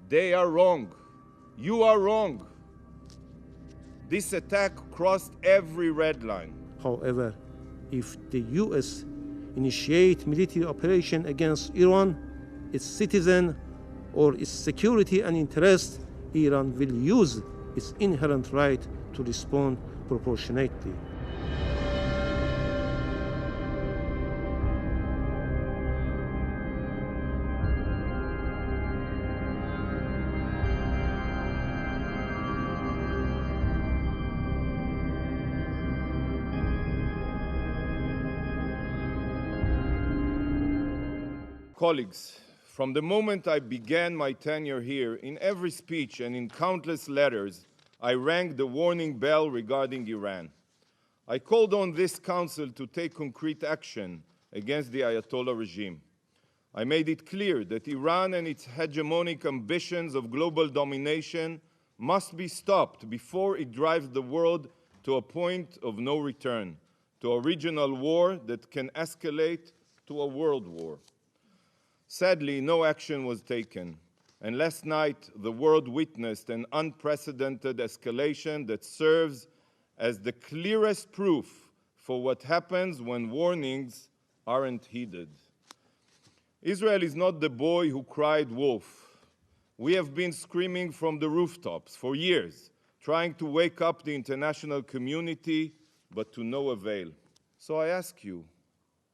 They are wrong. You are wrong. This attack crossed every red line. However, if the U.S. initiate military operation against Iran, its citizen, or its security and interest, Iran will use its inherent right to respond proportionately. Colleagues, from the moment I began my tenure here, in every speech and in countless letters, I rang the warning bell regarding Iran. I called on this Council to take concrete action against the Ayatollah regime. I made it clear that Iran and its hegemonic ambitions of global domination must be stopped before it drives the world to a point of no return, to a regional war that can escalate to a world war. Sadly, no action was taken, and last night the world witnessed an unprecedented escalation that serves as the clearest proof for what happens when warnings aren't heeded. Israel is not the boy who cried wolf. We have been screaming from the rooftops for years, trying to wake up the international community, but to no avail. So I ask you,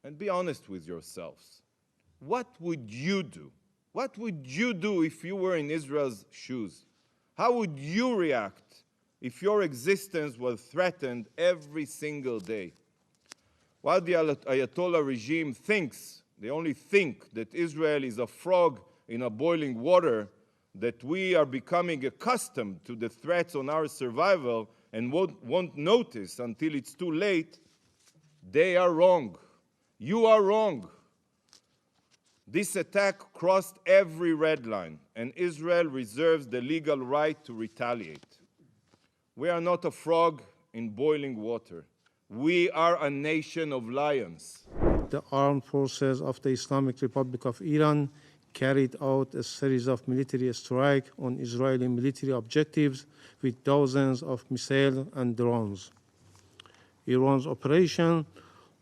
and be honest with yourselves, what would you do? What would you do if you were in Israel's shoes? How would you react if your existence was threatened every single day? While the Ayatollah regime thinks, they only think, that Israel is a frog in a boiling water, that we are becoming accustomed to the threats on our survival and won't notice until it's too late, they are wrong. You are wrong. This attack crossed every red line, and Israel reserves the legal right to retaliate. We are not a frog in boiling water. We are a nation of lions. The armed forces of the Islamic Republic of Iran carried out a series of military strikes on Israeli military objectives with dozens of missiles and drones. Iran's operation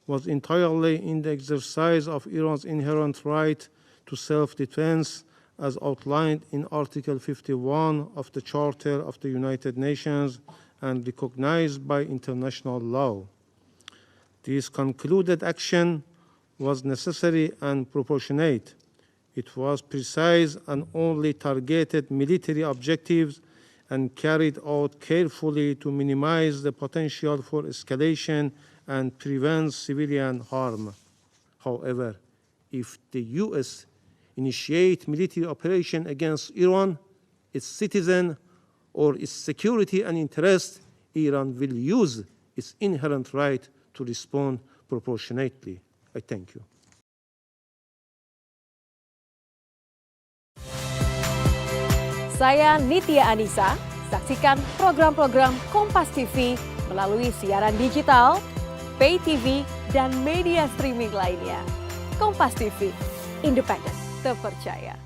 was entirely in the exercise of Iran's inherent right to self-defense as outlined in Article 51 of the Charter of the United Nations and recognized by international law. This concluded action was necessary and proportionate. It was precise and only targeted military objectives and carried out carefully to minimize the potential for escalation and prevent civilian harm. However, if the U.S. initiate military operation against Iran, its citizen, or its security and interest, Iran will use its inherent right to respond proportionately. I thank you. Saya Nitya Anissa, saksikan program-program Kompas TV melalui siaran digital, pay TV, dan media streaming lainnya. Kompas TV, independen, terpercaya.